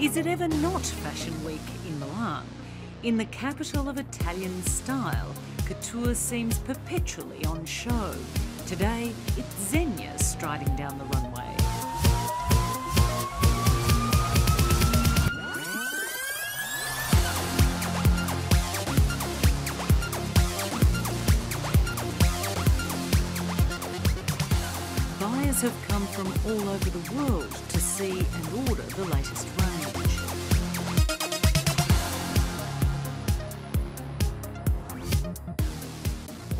Is it ever not Fashion Week in Milan? In the capital of Italian style, couture seems perpetually on show. Today, it's Zegna striding down the runway. Buyers have come from all over the world to see and order the latest range.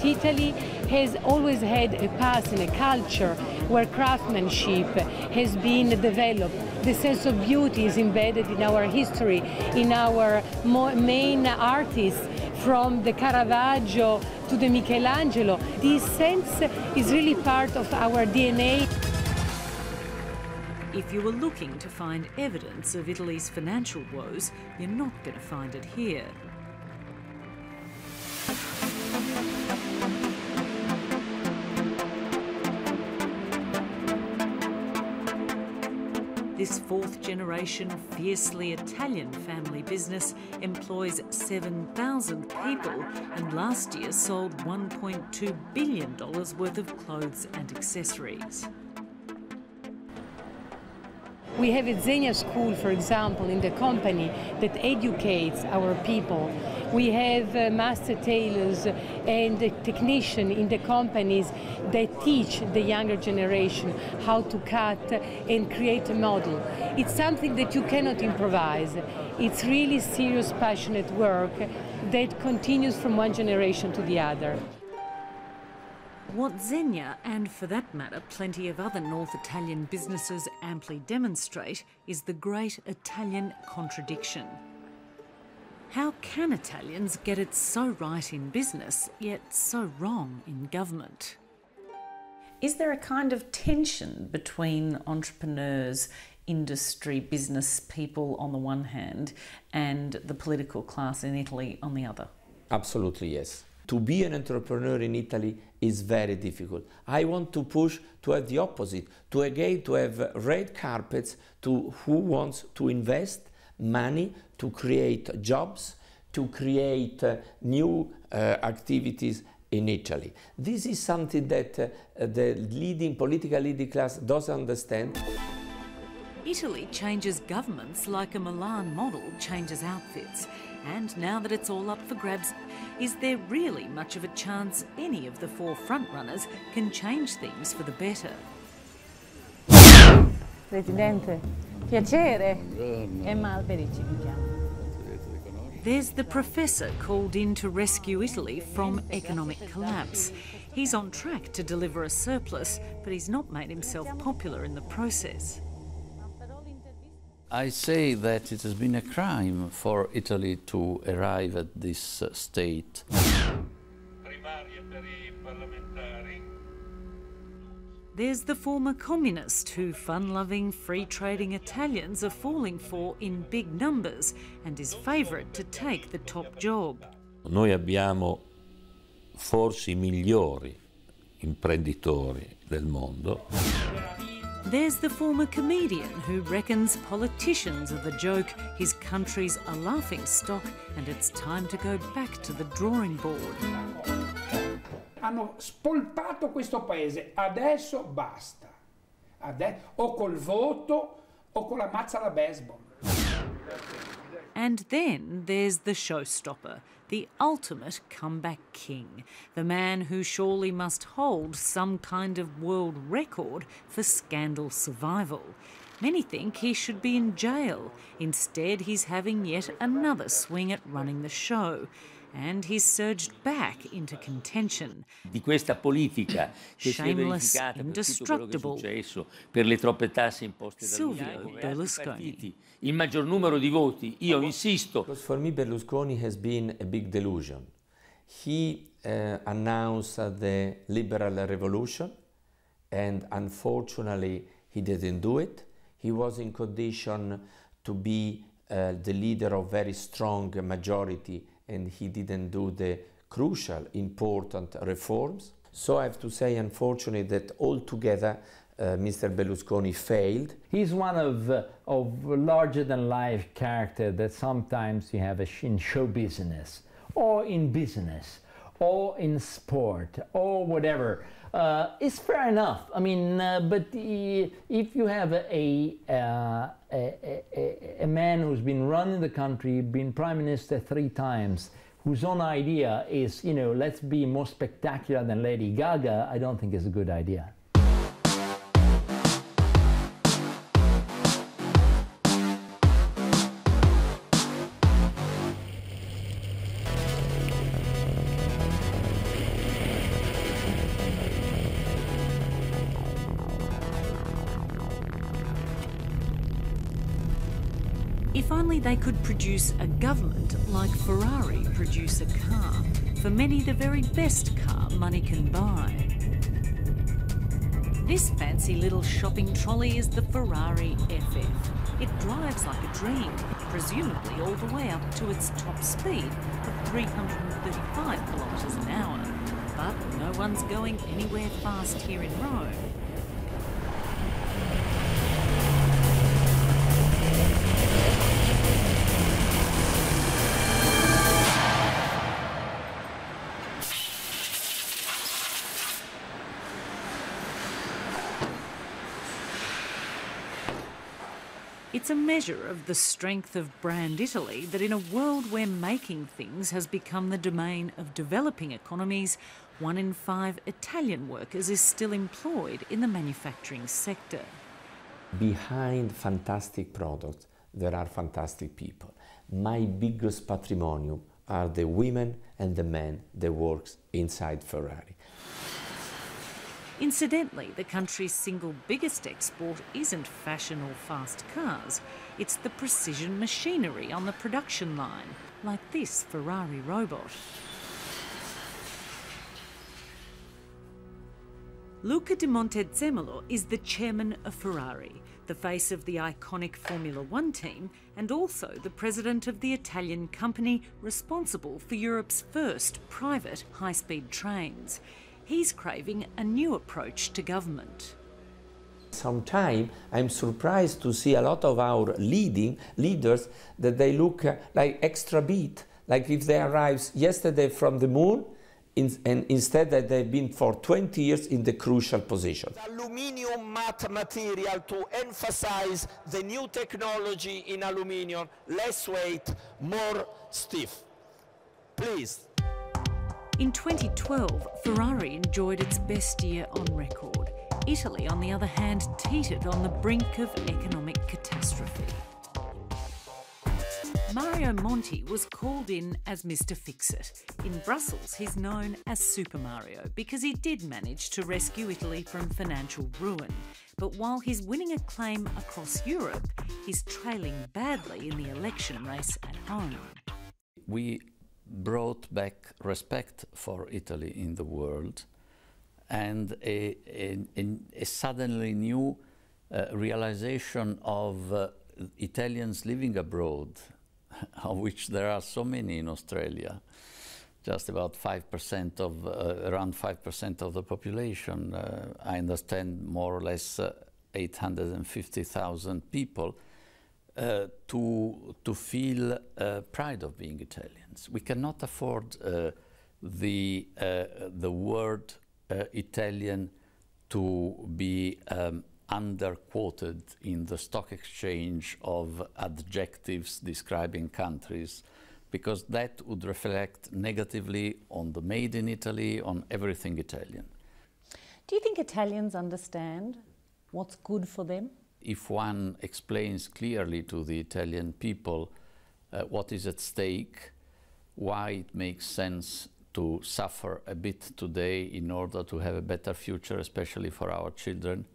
Italy has always had a past and a culture where craftsmanship has been developed. The sense of beauty is embedded in our history, in our main artists, from the Caravaggio to the Michelangelo. This sense is really part of our DNA. If you were looking to find evidence of Italy's financial woes, you're not going to find it here. This fourth-generation, fiercely Italian family business employs 7,000 people and last year sold $1.2 billion worth of clothes and accessories. We have a Zegna school, for example, in the company that educates our people. We have master tailors and technicians in the companies that teach the younger generation how to cut and create a model. It's something that you cannot improvise. It's really serious, passionate work that continues from one generation to the other. What Zegna, and for that matter plenty of other North Italian businesses amply demonstrate, is the great Italian contradiction. How can Italians get it so right in business, yet so wrong in government? Is there a kind of tension between entrepreneurs, industry, business people on the one hand, and the political class in Italy on the other? Absolutely, yes. To be an entrepreneur in Italy is very difficult. I want to push to have the opposite, to have red carpets to who wants to invest money to create jobs, to create new activities in Italy. This is something that the political leading class doesn't understand. Italy changes governments like a Milan model changes outfits. And now that it's all up for grabs, is there really much of a chance any of the four frontrunners can change things for the better? Presidente, piacere. E Malberi ci vediamo. There's the professor called in to rescue Italy from economic collapse. He's on track to deliver a surplus, but he's not made himself popular in the process. I say that it has been a crime for Italy to arrive at this state. There's the former communist who fun-loving, free-trading Italians are falling for in big numbers and is favourite to take the top job. Noi abbiamo forse I migliori imprenditori del mondo. There's the former comedian who reckons politicians are the joke, his country's a laughingstock, and it's time to go back to the drawing board. Hanno spolpato questo paese, adesso basta. O col voto o con la mazza da baseball. And then there's the showstopper, the ultimate comeback king, the man who surely must hold some kind of world record for scandal survival. Many think he should be in jail. Instead, he's having yet another swing at running the show. And he's surged back into contention. Di questa politica che si è verificata per tutto quello che è successo, per le troppe tasse imposte Silvio Berlusconi. Il maggior numero di voti, io insisto. Because for me Berlusconi has been a big delusion. He announced the liberal revolution and unfortunately he didn't do it. He was in condition to be the leader of very strong majority and he didn't do the crucial, important reforms. So I have to say, unfortunately, that altogether Mr. Berlusconi failed. He's one of larger-than-life character that sometimes you have in show business, or in business, or in sport, or whatever. It's fair enough. I mean, but if you have a man who's been running the country, been prime minister 3 times, whose own idea is, you know, let's be more spectacular than Lady Gaga, I don't think it's a good idea. If only they could produce a government like Ferrari produce a car, for many the very best car money can buy. This fancy little shopping trolley is the Ferrari FF. It drives like a dream, presumably all the way up to its top speed of 335 kilometres an hour. But no one's going anywhere fast here in Rome. It's a measure of the strength of brand Italy that in a world where making things has become the domain of developing economies, 1 in 5 Italian workers is still employed in the manufacturing sector. Behind fantastic products, there are fantastic people. My biggest patrimonium are the women and the men that work inside Ferrari. Incidentally, the country's single biggest export isn't fashion or fast cars, it's the precision machinery on the production line, like this Ferrari robot. Luca di Montezemolo is the chairman of Ferrari, the face of the iconic Formula One team, and also the president of the Italian company responsible for Europe's first private high-speed trains. He's craving a new approach to government. Sometimes I'm surprised to see a lot of our leaders that they look like extra beat, like if they arrived yesterday from the moon, and instead that they've been for 20 years in the crucial position. Aluminium matte material to emphasize the new technology in aluminium, less weight, more stiff. Please. In 2012, Ferrari enjoyed its best year on record. Italy, on the other hand, teetered on the brink of economic catastrophe. Mario Monti was called in as Mr. Fix-It. In Brussels, he's known as Super Mario because he did manage to rescue Italy from financial ruin. But while he's winning acclaim across Europe, he's trailing badly in the election race at home. We brought back respect for Italy in the world and a suddenly new realization of Italians living abroad, of which there are so many in Australia, just about 5% of, around 5% of the population. I understand more or less 850,000 people. To feel pride of being Italians. We cannot afford the word Italian to be underquoted in the stock exchange of adjectives describing countries, because that would reflect negatively on the made in Italy, on everything Italian. Do you think Italians understand what's good for them? If one explains clearly to the Italian people what is at stake, why it makes sense to suffer a bit today in order to have a better future, especially for our children,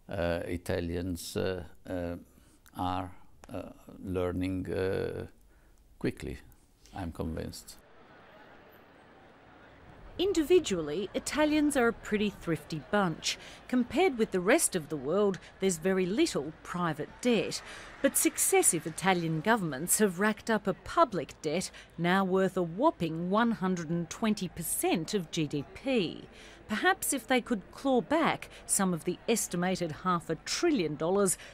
Italians are learning quickly, I'm convinced. Individually, Italians are a pretty thrifty bunch. Compared with the rest of the world, there's very little private debt. But successive Italian governments have racked up a public debt now worth a whopping 120% of GDP. Perhaps if they could claw back some of the estimated $500 billion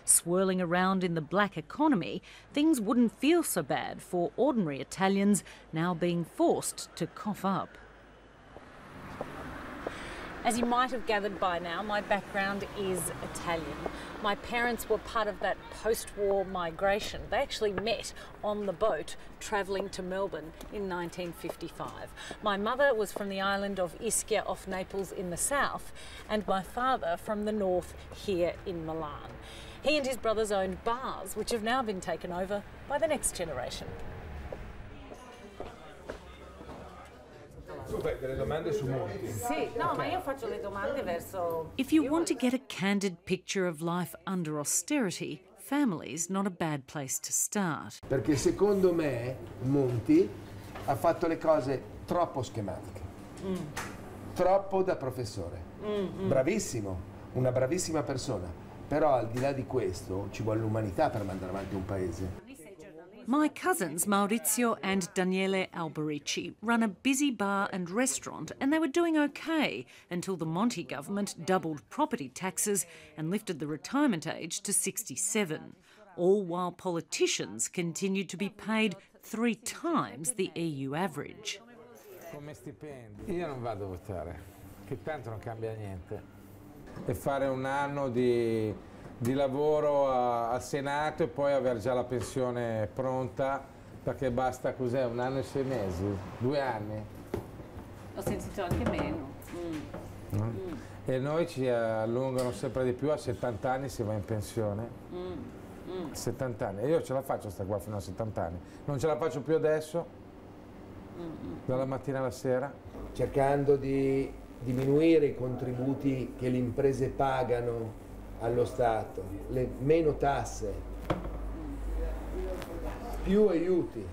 swirling around in the black economy, things wouldn't feel so bad for ordinary Italians now being forced to cough up. As you might have gathered by now, my background is Italian. My parents were part of that post-war migration. They actually met on the boat travelling to Melbourne in 1955. My mother was from the island of Ischia off Naples in the south, and my father from the north here in Milan. He and his brothers owned bars, which have now been taken over by the next generation. If you want to get a candid picture of life under austerity, family's not a bad place to start. Perché secondo me Monti ha fatto le cose troppo schematiche, troppo da professore. Bravissimo, una bravissima persona, però al di là di questo ci vuole l'umanità per mandare avanti un paese. My cousins Maurizio and Daniele Alberici run a busy bar and restaurant, and they were doing okay until the Monti government doubled property taxes and lifted the retirement age to 67, all while politicians continued to be paid 3 times the EU average. Come stipendi, io non vado a votare, che tanto non cambia niente. E fare un anno di lavoro al Senato e poi avere già la pensione pronta, perché basta, cos'è, 1 anno e 6 mesi, 2 anni. Ho sentito anche meno. E noi ci allungano sempre di più, a 70 anni si va in pensione. 70 anni, e io ce la faccio sta qua fino a 70 anni, non ce la faccio più adesso, dalla mattina alla sera. Cercando di diminuire i contributi che le imprese pagano allo Stato, meno tasse, più aiuti.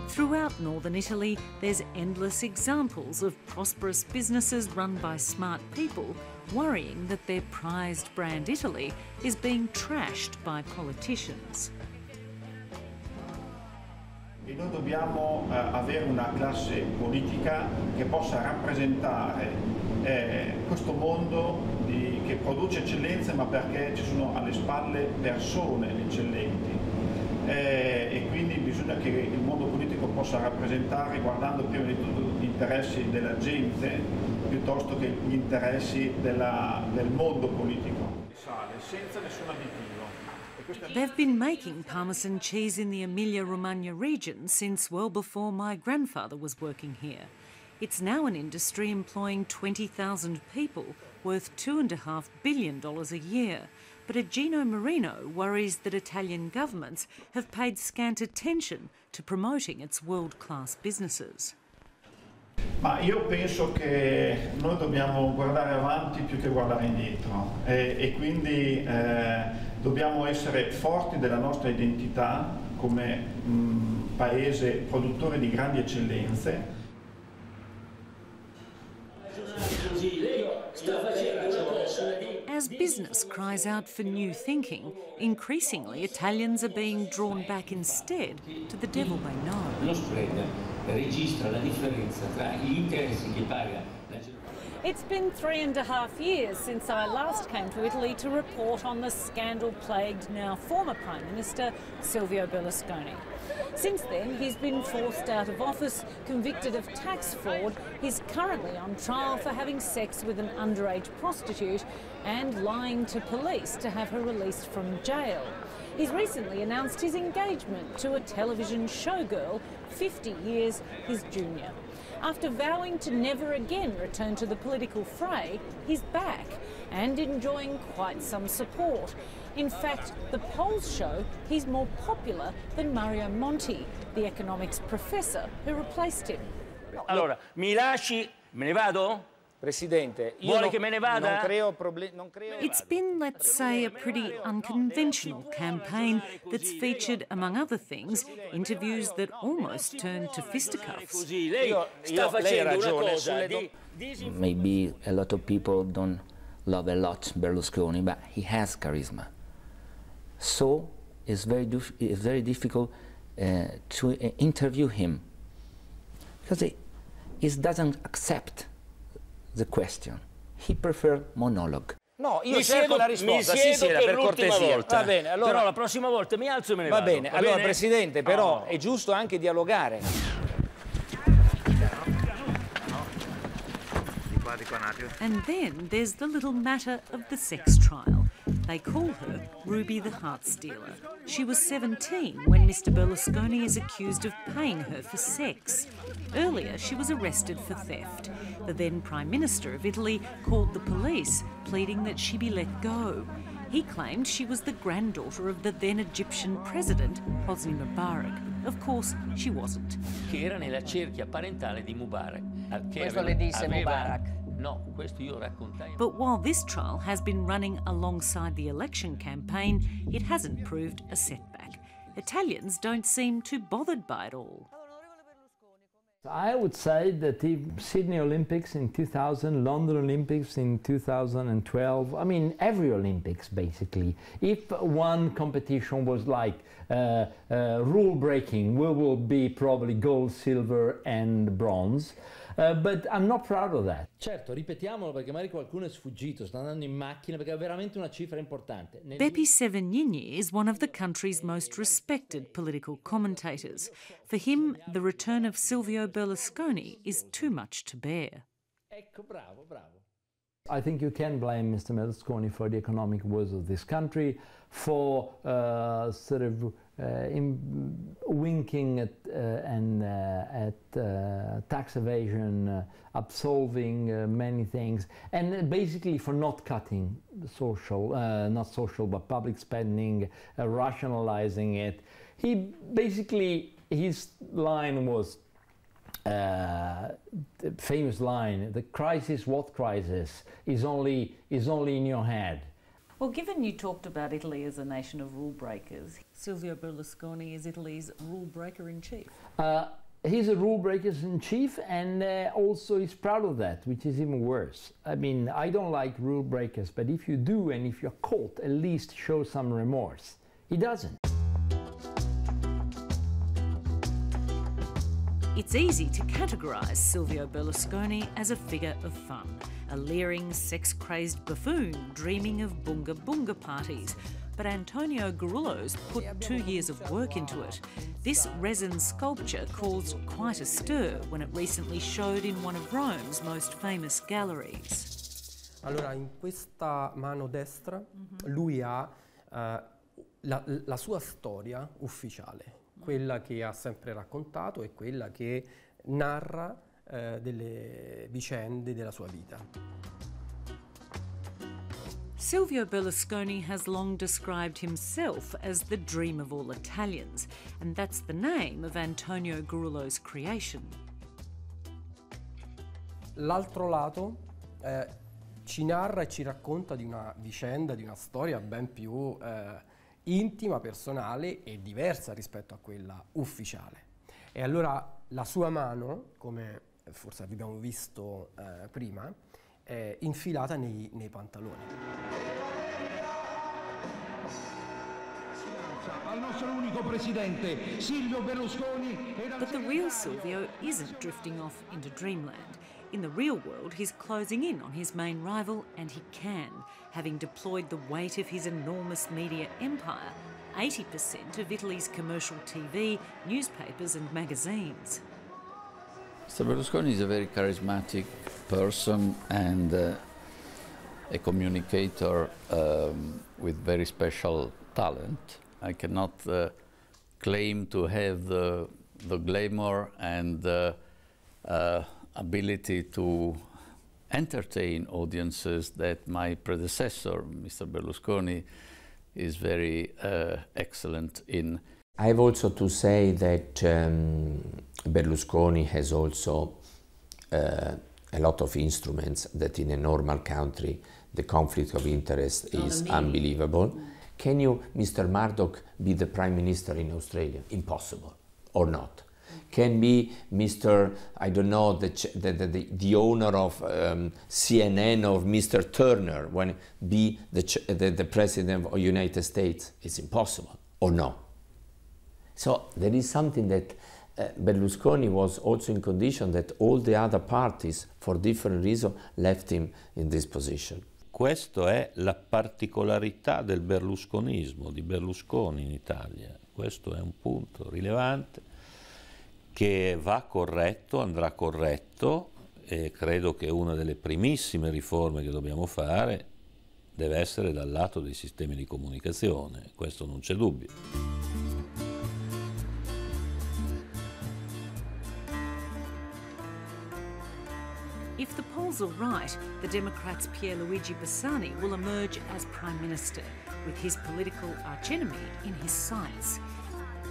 Throughout northern Italy, there's endless examples of prosperous businesses run by smart people worrying that their prized brand Italy is being trashed by politicians. E noi dobbiamo avere una classe politica che possa rappresentare questo mondo che produce eccellenze, ma perché ci sono alle spalle persone eccellenti. E quindi bisogna che il mondo politico possa rappresentare, guardando prima di tutto gli interessi della gente, piuttosto che gli interessi del mondo politico. Senza nessun additivo. They've been making Parmesan cheese in the Emilia-Romagna region since well before my grandfather was working here. It's now an industry employing 20,000 people, worth $2.5 billion a year. But Gino Marino worries that Italian governments have paid scant attention to promoting its world-class businesses. Ma io penso che noi dobbiamo guardare avanti più che guardare indietro e quindi dobbiamo essere forti della nostra identità come paese produttore di grandi eccellenze. As business cries out for new thinking, increasingly Italians are being drawn back instead to the devil they know. Lo spread registra la differenza tra gli interessi che paga. It's been 3.5 years since I last came to Italy to report on the scandal-plagued now former Prime Minister Silvio Berlusconi. Since then, he's been forced out of office, convicted of tax fraud. He's currently on trial for having sex with an underage prostitute and lying to police to have her released from jail. He's recently announced his engagement to a television showgirl 50 years his junior. After vowing to never again return to the political fray, he's back and enjoying quite some support. In fact, the polls show he's more popular than Mario Monti, the economics professor who replaced him. Allora, mi lasci, me ne vado? Presidente, io vuole che me ne vada? Non creo problemi. It's been, let's say, a pretty unconventional campaign that's featured, among other things, interviews that almost turned to fisticuffs. Maybe a lot of people don't love a lot Berlusconi, but he has charisma. So it's very difficult to interview him, because he doesn't accept the question. He prefers monologue. No, io cerco la risposta, sì, per cortesia. Volta. Va bene, allora... Però la prossima volta mi alzo e me ne va vado. Bene, allora Presidente, però è giusto anche dialogare. And then there's the little matter of the sex trial. They call her Ruby the Heart Stealer. She was 17 when Mr. Berlusconi is accused of paying her for sex. Earlier, she was arrested for theft. The then Prime Minister of Italy called the police, pleading that she be let go. He claimed she was the granddaughter of the then Egyptian president, Hosni Mubarak. Of course, she wasn't. Che era nella cerchia parentale di Mubarak. Questo le disse Mubarak. No, questo io raccontai. But while this trial has been running alongside the election campaign, it hasn't proved a setback. Italians don't seem too bothered by it all. I would say that the Sydney Olympics in 2000, London Olympics in 2012, I mean every Olympics basically, if one competition was like rule breaking, we will be probably gold, silver and bronze. But I'm not proud of that. Certo, ripetiamolo perché magari qualcuno è sfuggito, sta andando in macchina perché è veramente una cifra importante. Beppe Sevignini is one of the country's most respected political commentators. For him, the return of Silvio Berlusconi is too much to bear. Ecco, bravo, bravo. I think you can blame Mr. Berlusconi for the economic woes of this country, for sort of winking at tax evasion, absolving many things, and basically for not cutting social, not social, but public spending, rationalizing it. He basically, his line was, the famous line, the crisis, what crisis, is only in your head. Well, given you talked about Italy as a nation of rule breakers, Silvio Berlusconi is Italy's rule breaker in chief. He's a rule breaker in chief, and also he's proud of that, which is even worse. I mean, I don't like rule breakers, but if you do and if you're caught, at least show some remorse. He doesn't. It's easy to categorise Silvio Berlusconi as a figure of fun, a leering, sex-crazed buffoon dreaming of bunga bunga parties. But Antonio Gurullo's put 2 years of work into it. This resin sculpture caused quite a stir when it recently showed in one of Rome's most famous galleries. Allora, in questa mano destra lui ha la sua storia ufficiale. Quella che ha sempre raccontato e quella che narra delle vicende della sua vita. Silvio Berlusconi has long described himself as the dream of all Italians, and that's the name of Antonio Gurullo's creation. L'altro lato ci narra e ci racconta di una vicenda, di una storia ben più intima, personale e diversa rispetto a quella ufficiale. E allora la sua mano, come forse abbiamo visto prima, è infilata nei pantaloni. Al nostro unico presidente, Silvio Berlusconi. But the real Silvio isn't drifting off into dreamland. In the real world, he's closing in on his main rival, and he can, having deployed the weight of his enormous media empire, 80% of Italy's commercial TV, newspapers and magazines. Mr. Berlusconi is a very charismatic person and a communicator with very special talent. I cannot claim to have the glamour and ability to entertain audiences that my predecessor, Mr. Berlusconi, is very excellent in. I have also to say that Berlusconi has also a lot of instruments that in a normal country the conflict of interest is unbelievable. Can you, Mr. Murdoch, be the Prime Minister in Australia? Impossible, or not? Can be Mr. I don't know, the owner of CNN or Mr. Turner when be the President of the United States? It's impossible, or no? So there is something that Berlusconi was also in condition that all the other parties, for different reasons, left him in this position. Questa è la particolarità del berlusconismo, di Berlusconi in Italia. Questo è un punto rilevante che va corretto, andrà corretto, e credo che una delle primissime riforme che dobbiamo fare deve essere dal lato dei sistemi di comunicazione, questo non c'è dubbio. If the polls are right, the Democrats' Pierluigi Bersani will emerge as Prime Minister, with his political archenemy in his sights.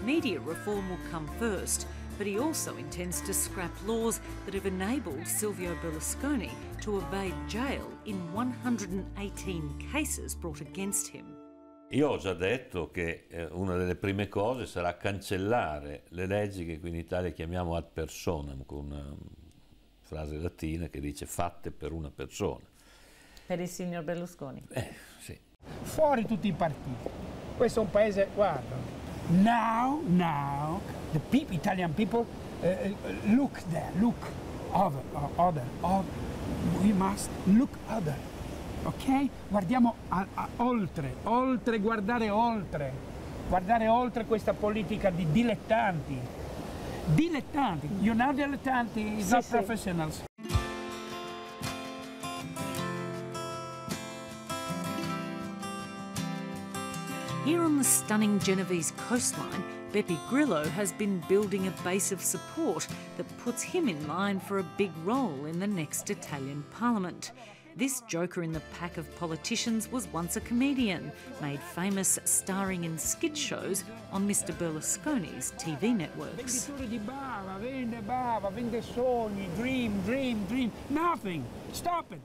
Media reform will come first, but he also intends to scrap laws that have enabled Silvio Berlusconi to evade jail in 118 cases brought against him. Io ho già detto che una delle prime cose sarà cancellare le leggi che qui in Italia chiamiamo ad personam, con una frase latina che dice fatte per una persona. Per il signor Berlusconi? Sì. Fuori tutti i partiti. Questo è un paese, guarda. Now, the Italian people look there, look other. We must look other, ok? Guardiamo oltre, guardare oltre questa politica di dilettanti. You're not dilettanti, it's not professionals. Here on the stunning Genovese coastline, Beppe Grillo has been building a base of support that puts him in line for a big role in the next Italian parliament. This joker in the pack of politicians was once a comedian, made famous starring in skit shows on Mr. Berlusconi's TV networks. Venditore di bava, vende sogni, dream, nothing, stop it.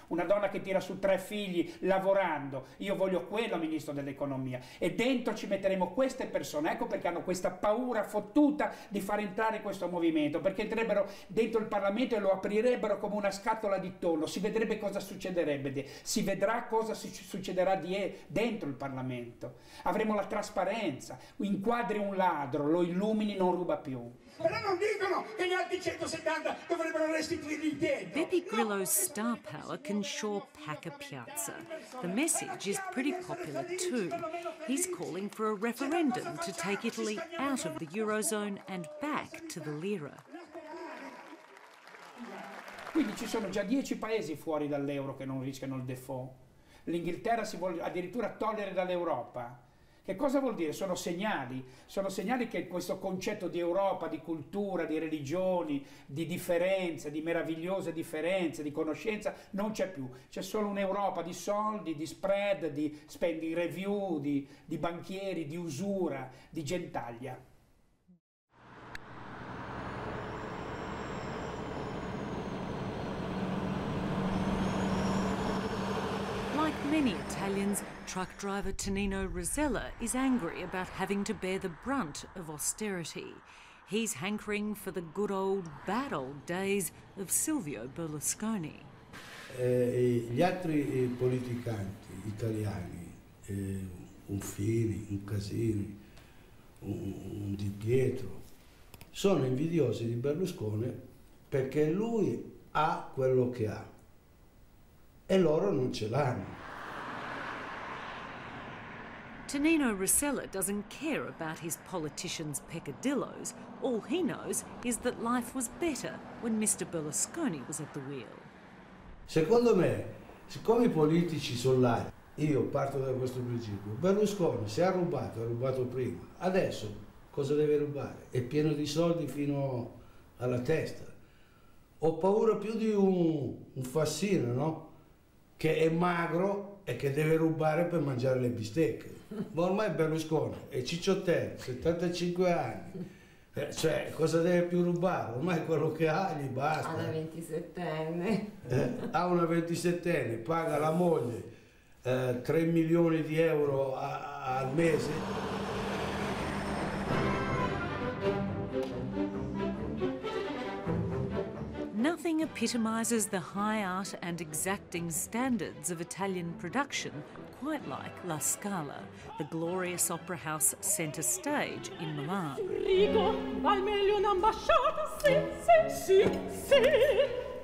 Una donna che tira su 3 figli lavorando, io voglio quello ministro dell'economia, e dentro ci metteremo queste persone, ecco perché hanno questa paura fottuta di far entrare questo movimento, perché entrerebbero dentro il Parlamento e lo aprirebbero come una scatola di tonno, si vedrebbe cosa succederebbe, si vedrà cosa succederà dentro il Parlamento, avremo la trasparenza, inquadri un ladro, lo illumini, non ruba più. Però non dicono che gli altri 170 dovrebbero restituirli indietro. Beppe Grillo's star power can sure pack a piazza. The message is pretty popular too. He's calling for a referendum to take Italy out of the Eurozone and back to the lira. Quindi ci sono già 10 paesi fuori dall'euro che non rischiano il default. L'Inghilterra si vuole addirittura togliere dall'Europa. Che cosa vuol dire? Sono segnali che questo concetto di Europa, di cultura, di religioni, di differenze, di meravigliose differenze, di conoscenza, non c'è più. C'è solo un'Europa di soldi, di spread, di spending review, di banchieri, di usura, di gentaglia. Like many Italians, truck driver Tonino Rosella is angry about having to bear the brunt of austerity. He's hankering for the good old, bad old days of Silvio Berlusconi. Gli altri politicanti italiani, un Fini, un Casini, un Di Pietro, sono invidiosi di Berlusconi perché lui ha quello che ha e loro non ce l'hanno. Tonino Rosella doesn't care about his politicians' peccadillos. All he knows is that life was better when Mr. Berlusconi was at the wheel. Secondo me, siccome i politici sono là, io parto da questo principio, Berlusconi se ha rubato prima, adesso cosa deve rubare? È pieno di soldi fino alla testa. Ho paura più di un Fassino, no? Che è magro e che deve rubare per mangiare le bistecche. Ma ormai Berlusconi è cicciottello, 75 anni, cioè cosa deve più rubare? Ormai quello che ha gli basta. Ha una 27enne. Ha una 27enne, paga la moglie 3 milioni di euro al mese. Nothing epitomises the high art and exacting standards of Italian production quite like La Scala, the glorious opera house centre stage in Milan.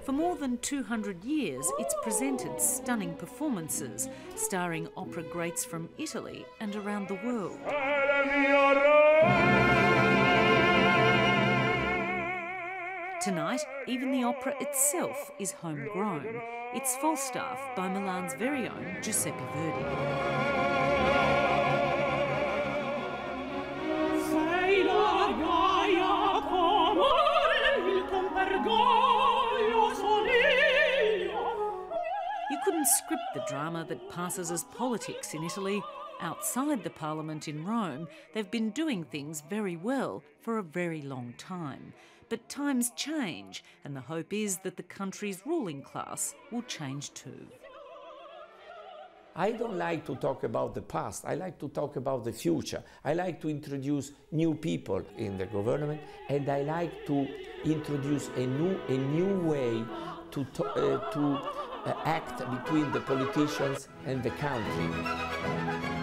For more than 200 years, it's presented stunning performances, starring opera greats from Italy and around the world. Tonight, even the opera itself is homegrown. It's Falstaff by Milan's very own Giuseppe Verdi. You couldn't script the drama that passes as politics in Italy. Outside the Parliament in Rome, they've been doing things very well for a very long time. But times change, and the hope is that the country's ruling class will change too. I don't like to talk about the past, I like to talk about the future. I like to introduce new people in the government, and I like to introduce a new way to act between the politicians and the country.